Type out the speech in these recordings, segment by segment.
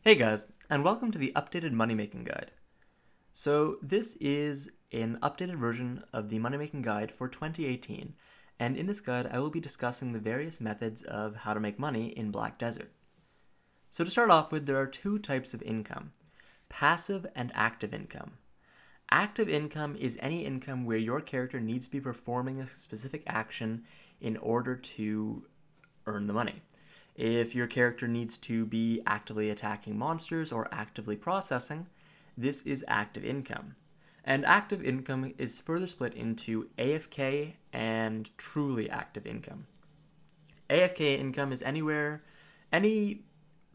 Hey guys, and welcome to the updated money making guide. So, this is an updated version of the money making guide for 2018, and in this guide, I will be discussing the various methods of how to make money in Black Desert. So, to start off with, there are two types of income: passive and active income. Active income is any income where your character needs to be performing a specific action in order to earn the money. If your character needs to be actively attacking monsters or actively processing, this is active income. And active income is further split into AFK and truly active income. AFK income is any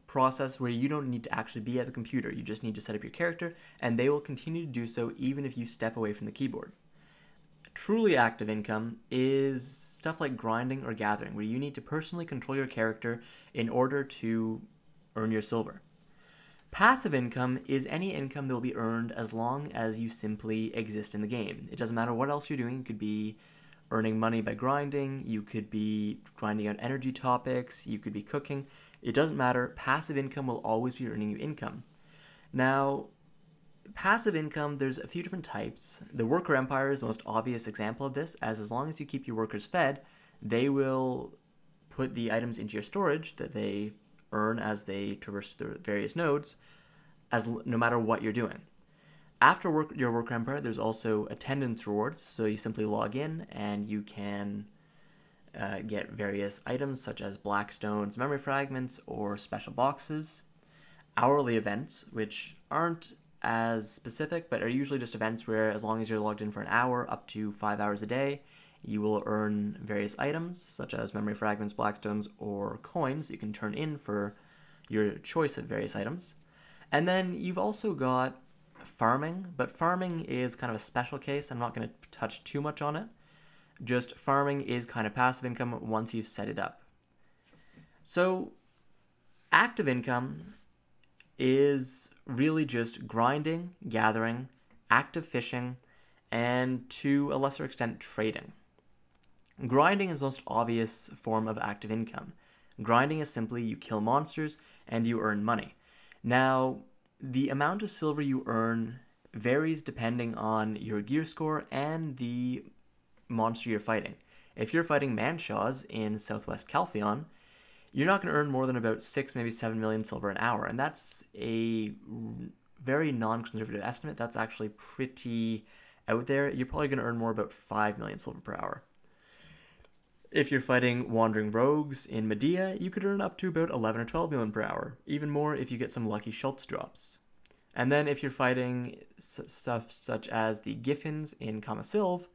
process where you don't need to actually be at the computer. You just need to set up your character, and they will continue to do so even if you step away from the keyboard. Truly active income is stuff like grinding or gathering, where you need to personally control your character in order to earn your silver. Passive income is any income that will be earned as long as you simply exist in the game. It doesn't matter what else you're doing. You could be earning money by grinding, you could be grinding out energy topics, you could be cooking. It doesn't matter. Passive income will always be earning you income. Now, passive income, there's a few different types. The worker empire is the most obvious example of this, as long as you keep your workers fed, they will put the items into your storage that they earn as they traverse the various nodes, no matter what you're doing. After your worker empire, there's also attendance rewards, so you simply log in and you can get various items such as black stones, memory fragments, or special boxes. Hourly events, which aren't as specific, but are usually just events where, as long as you're logged in for an hour, up to 5 hours a day, you will earn various items, such as memory fragments, blackstones, or coins you can turn in for your choice of various items. And then you've also got farming, but farming is kind of a special case. I'm not going to touch too much on it. Just farming is kind of passive income once you've set it up. So, active income is really just grinding, gathering, active fishing, and to a lesser extent, trading. Grinding is the most obvious form of active income. Grinding is simply you kill monsters and you earn money. Now, the amount of silver you earn varies depending on your gear score and the monster you're fighting. If you're fighting Manshaws in Southwest Calpheon, you're not going to earn more than about 6, maybe 7 million silver an hour, and that's a very non-conservative estimate. That's actually pretty out there. You're probably going to earn more about 5 million silver per hour. If you're fighting wandering rogues in Medea, you could earn up to about 11 or 12 million per hour, even more if you get some lucky Schultz drops. And then if you're fighting stuff such as the Giffins in Kamasilv,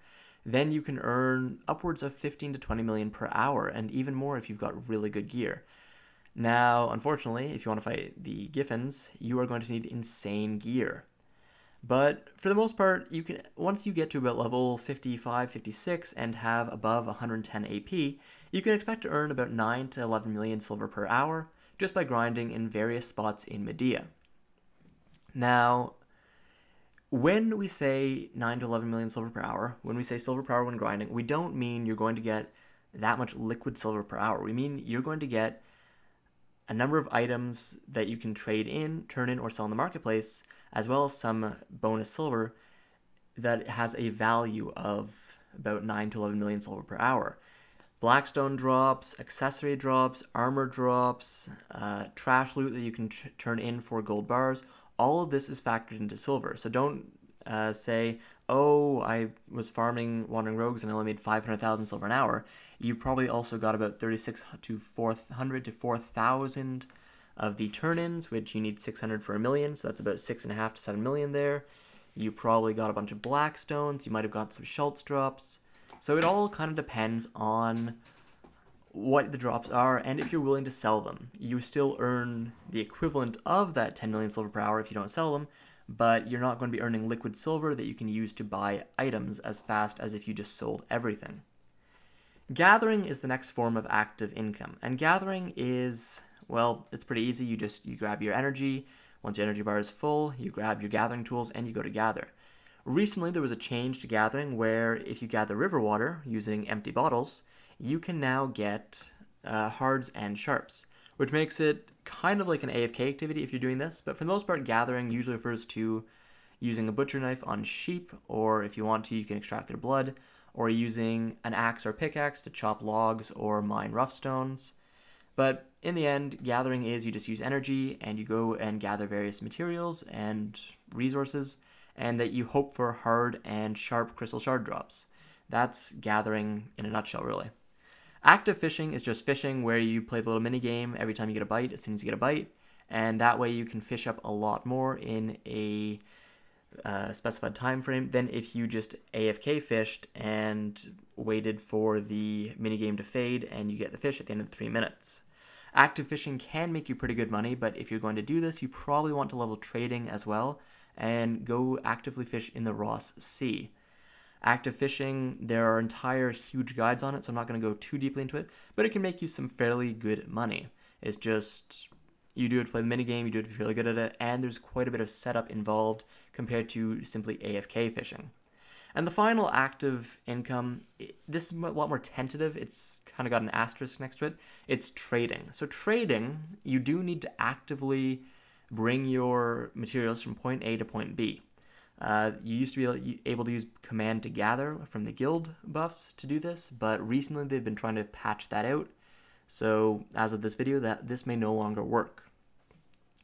then you can earn upwards of 15 to 20 million per hour, and even more if you've got really good gear. Now, unfortunately, if you want to fight the Giffins, you are going to need insane gear. But for the most part, you can, once you get to about level 55, 56 and have above 110 AP, you can expect to earn about 9 to 11 million silver per hour just by grinding in various spots in Medea. Now, when we say 9 to 11 million silver per hour, when we say silver per hour when grinding, we don't mean you're going to get that much liquid silver per hour. We mean you're going to get a number of items that you can trade in, turn in, or sell in the marketplace, as well as some bonus silver that has a value of about 9 to 11 million silver per hour. Blackstone drops, accessory drops, armor drops, trash loot that you can turn in for gold bars. All of this is factored into silver. So don't say, oh, I was farming Wandering Rogues and I only made 500,000 silver an hour. You probably also got about 3600 to 400 to 4,000 of the turn-ins, which you need 600 for a million, so that's about 6.5 to 7 million there. You probably got a bunch of Blackstones. You might have got some Schultz drops. So it all kind of depends on what the drops are, and if you're willing to sell them. You still earn the equivalent of that 10 million silver per hour if you don't sell them, but you're not going to be earning liquid silver that you can use to buy items as fast as if you just sold everything. Gathering is the next form of active income, and gathering is, well, it's pretty easy. You grab your energy. Once your energy bar is full, you grab your gathering tools and you go to gather. Recently, there was a change to gathering where if you gather river water using empty bottles, you can now get hards and sharps, which makes it kind of like an AFK activity if you're doing this, but for the most part, gathering usually refers to using a butcher knife on sheep, or if you want to, you can extract their blood, or using an axe or pickaxe to chop logs or mine rough stones. But in the end, gathering is you just use energy and you go and gather various materials and resources, and that you hope for hard and sharp crystal shard drops. That's gathering in a nutshell, really. Active fishing is just fishing where you play the little mini game every time you get a bite, as soon as you get a bite, and that way you can fish up a lot more in a specified time frame than if you just AFK fished and waited for the minigame to fade and you get the fish at the end of the 3 minutes. Active fishing can make you pretty good money, but if you're going to do this, you probably want to level trading as well and go actively fish in the Ross Sea. Active fishing, there are entire huge guides on it, so I'm not going to go too deeply into it, but it can make you some fairly good money. It's just, you do it to play the minigame, you do it to be really good at it, and there's quite a bit of setup involved compared to simply AFK fishing. And the final active income, this is a lot more tentative. It's kind of got an asterisk next to it. It's trading. So trading, you do need to actively bring your materials from point A to point B. You used to be able to use command to gather from the guild buffs to do this, but recently they've been trying to patch that out. So as of this video, this may no longer work.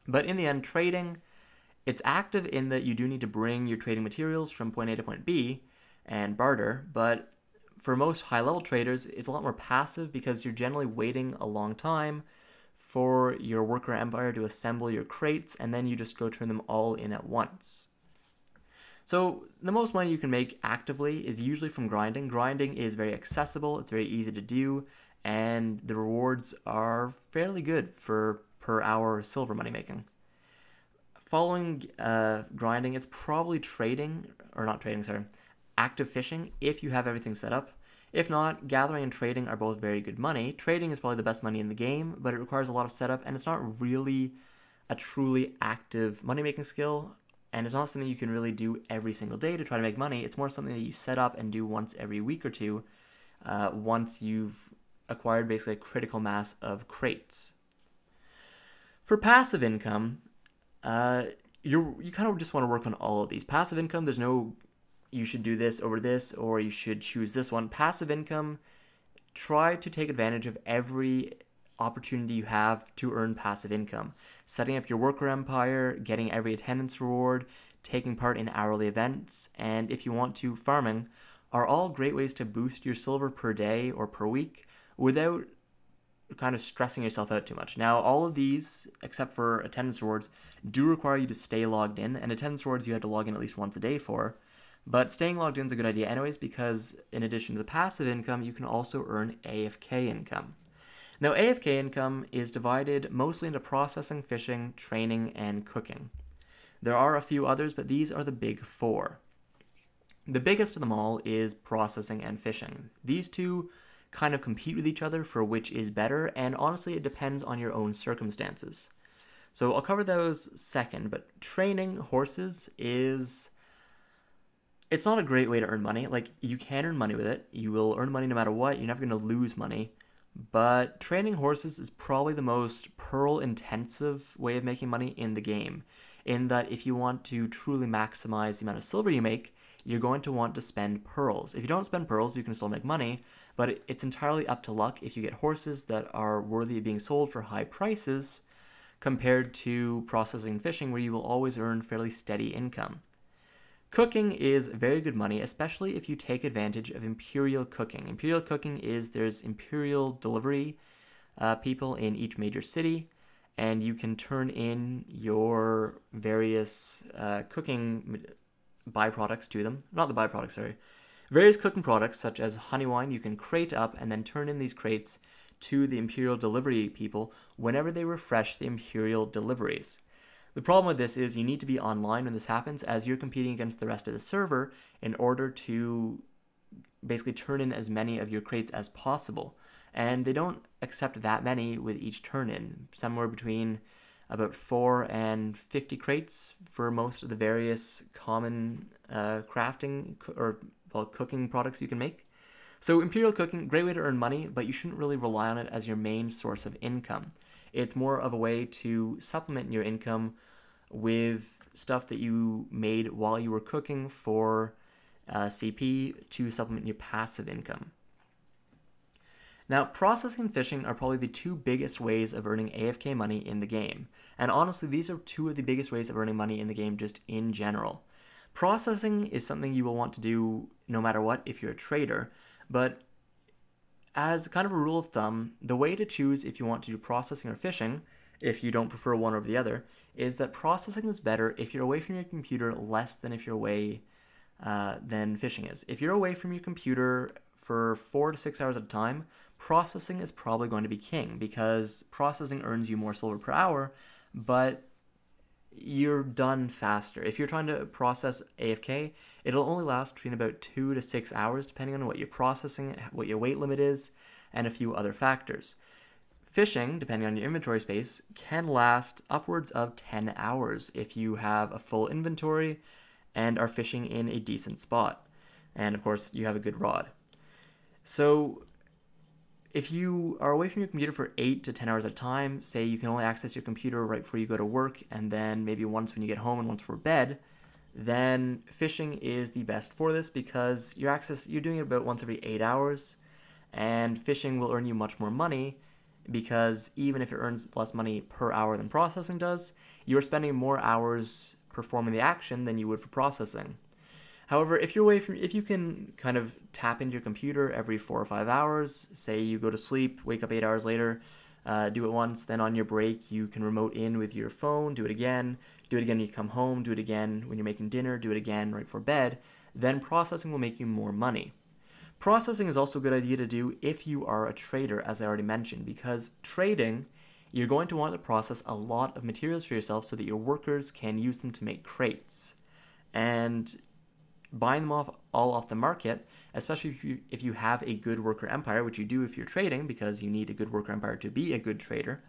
But in the end, trading, it's active in that you do need to bring your trading materials from point A to point B and barter, but for most high-level traders, it's a lot more passive because you're generally waiting a long time for your worker empire to assemble your crates, and then you just go turn them all in at once. So the most money you can make actively is usually from grinding. Grinding is very accessible, it's very easy to do, and the rewards are fairly good for per hour silver money making. Following grinding, it's probably active fishing if you have everything set up. If not, gathering and trading are both very good money. Trading is probably the best money in the game, but it requires a lot of setup, and it's not really a truly active money-making skill, and it's not something you can really do every single day to try to make money. It's more something that you set up and do once every week or two, once you've acquired basically a critical mass of crates. For passive income, you kind of just want to work on all of these. Passive income, there's no you should do this over this, or you should choose this one. Passive income, try to take advantage of every opportunity you have to earn passive income. Setting up your worker empire, getting every attendance reward, taking part in hourly events, and if you want to, farming, are all great ways to boost your silver per day or per week without kind of stressing yourself out too much. Now, all of these, except for attendance rewards, do require you to stay logged in, and attendance rewards you have to log in at least once a day for. But staying logged in is a good idea anyways, because in addition to the passive income, you can also earn AFK income. Now, AFK income is divided mostly into processing, fishing, training, and cooking. There are a few others, but these are the big four. The biggest of them all is processing and fishing. These two kind of compete with each other for which is better, and honestly, it depends on your own circumstances. So I'll cover those second, but training horses it's not a great way to earn money. Like, you can earn money with it. You will earn money no matter what. You're never going to lose money. But training horses is probably the most pearl-intensive way of making money in the game, in that if you want to truly maximize the amount of silver you make, you're going to want to spend pearls. If you don't spend pearls, you can still make money, but it's entirely up to luck if you get horses that are worthy of being sold for high prices compared to processing and fishing, where you will always earn fairly steady income. Cooking is very good money, especially if you take advantage of Imperial cooking. Imperial cooking is there's Imperial delivery people in each major city, and you can turn in your various cooking byproducts to them. Not the byproducts, sorry. Various cooking products, such as honey wine, you can crate up and then turn in these crates to the Imperial delivery people whenever they refresh the Imperial deliveries. The problem with this is you need to be online when this happens, as you're competing against the rest of the server in order to basically turn in as many of your crates as possible. And they don't accept that many with each turn-in, somewhere between about 4 and 50 crates for most of the various common crafting or cooking products you can make. So Imperial Cooking, great way to earn money, but you shouldn't really rely on it as your main source of income. It's more of a way to supplement your income with stuff that you made while you were cooking for CP to supplement your passive income. Now, processing and fishing are probably the two biggest ways of earning AFK money in the game. And honestly, these are two of the biggest ways of earning money in the game just in general. Processing is something you will want to do no matter what if you're a trader, but as kind of a rule of thumb, the way to choose if you want to do processing or fishing, if you don't prefer one over the other, is that processing is better if you're away from your computer less than if you're away than fishing is. If you're away from your computer for 4 to 6 hours at a time, processing is probably going to be king because processing earns you more silver per hour, but you're done faster. If you're trying to process AFK, it'll only last between about 2 to 6 hours depending on what you're processing, what your weight limit is, and a few other factors. Fishing, depending on your inventory space, can last upwards of 10 hours if you have a full inventory and are fishing in a decent spot. And of course, you have a good rod. So if you are away from your computer for 8 to 10 hours at a time, say you can only access your computer right before you go to work and then maybe once when you get home and once for bed, then fishing is the best for this because you're doing it about once every 8 hours, and fishing will earn you much more money because even if it earns less money per hour than processing does, you're spending more hours performing the action than you would for processing. However, if you can kind of tap into your computer every 4 or 5 hours, say you go to sleep, wake up 8 hours later, do it once, then on your break you can remote in with your phone, do it again when you come home, do it again when you're making dinner, do it again right before bed, then processing will make you more money. Processing is also a good idea to do if you are a trader, as I already mentioned, because trading, you're going to want to process a lot of materials for yourself so that your workers can use them to make crates. And buying them all off the market, especially if you have a good worker empire, which you do if you're trading because you need a good worker empire to be a good trader,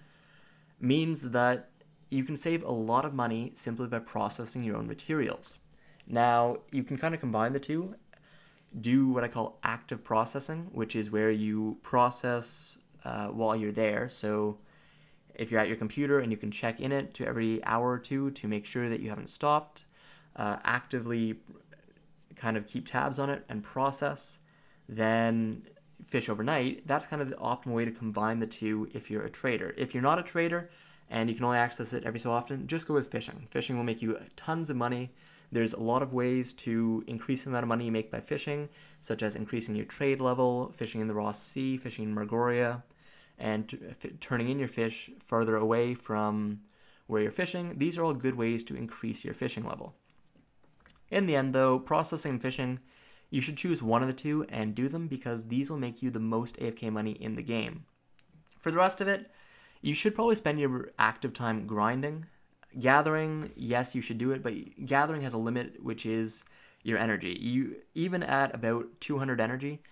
means that you can save a lot of money simply by processing your own materials. Now, you can kind of combine the two, do what I call active processing, which is where you process while you're there. So if you're at your computer and you can check in it to every hour or two to make sure that you haven't stopped, actively kind of keep tabs on it and process, then fish overnight. That's kind of the optimal way to combine the two if you're a trader. If you're not a trader and you can only access it every so often, just go with fishing. Fishing will make you tons of money. There's a lot of ways to increase the amount of money you make by fishing, such as increasing your trade level, fishing in the Ross Sea, fishing in Margoria, and turning in your fish further away from where you're fishing. These are all good ways to increase your fishing level. In the end, though, processing and fishing, you should choose one of the two and do them because these will make you the most AFK money in the game. For the rest of it, you should probably spend your active time grinding. Gathering, yes, you should do it, but gathering has a limit, which is your energy. Even at about 200 energy,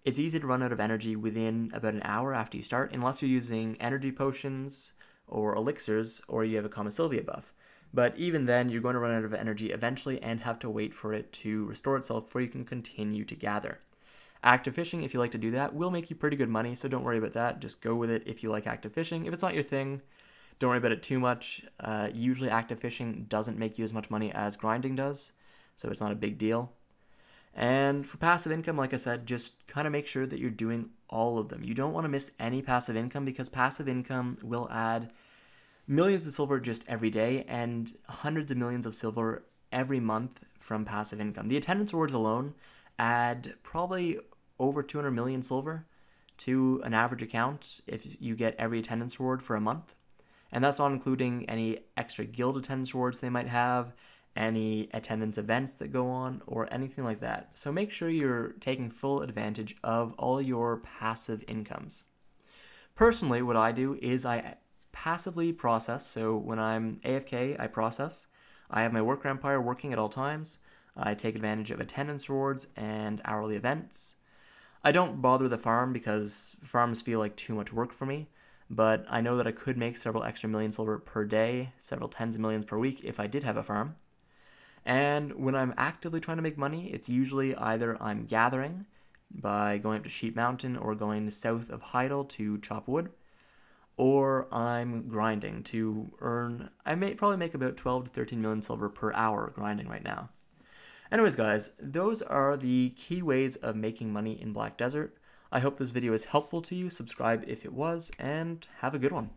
it's easy to run out of energy within about an hour after you start, unless you're using energy potions or elixirs, or you have a Kama Sylvia buff. But even then, you're going to run out of energy eventually and have to wait for it to restore itself before you can continue to gather. Active fishing, if you like to do that, will make you pretty good money, so don't worry about that. Just go with it if you like active fishing. If it's not your thing, don't worry about it too much. Usually active fishing doesn't make you as much money as grinding does, so it's not a big deal. And for passive income, like I said, just kind of make sure that you're doing all of them. You don't want to miss any passive income because passive income will add millions of silver just every day and hundreds of millions of silver every month from passive income. The attendance rewards alone add probably over 200 million silver to an average account if you get every attendance reward for a month. And that's not including any extra guild attendance rewards they might have, any attendance events that go on, or anything like that. So make sure you're taking full advantage of all your passive incomes. Personally, what I do is I passively process. So when I'm AFK, I process. I have my worker empire working at all times. I take advantage of attendance rewards and hourly events. I don't bother with the farm because farms feel like too much work for me, but I know that I could make several extra million silver per day, several tens of millions per week if I did have a farm. And when I'm actively trying to make money, it's usually either I'm gathering by going up to Sheep Mountain or going south of Heidel to chop wood, or I'm grinding to earn, I may probably make about 12 to 13 million silver per hour grinding right now. Anyways guys, those are the key ways of making money in Black Desert. I hope this video is helpful to you. Subscribe if it was, and have a good one.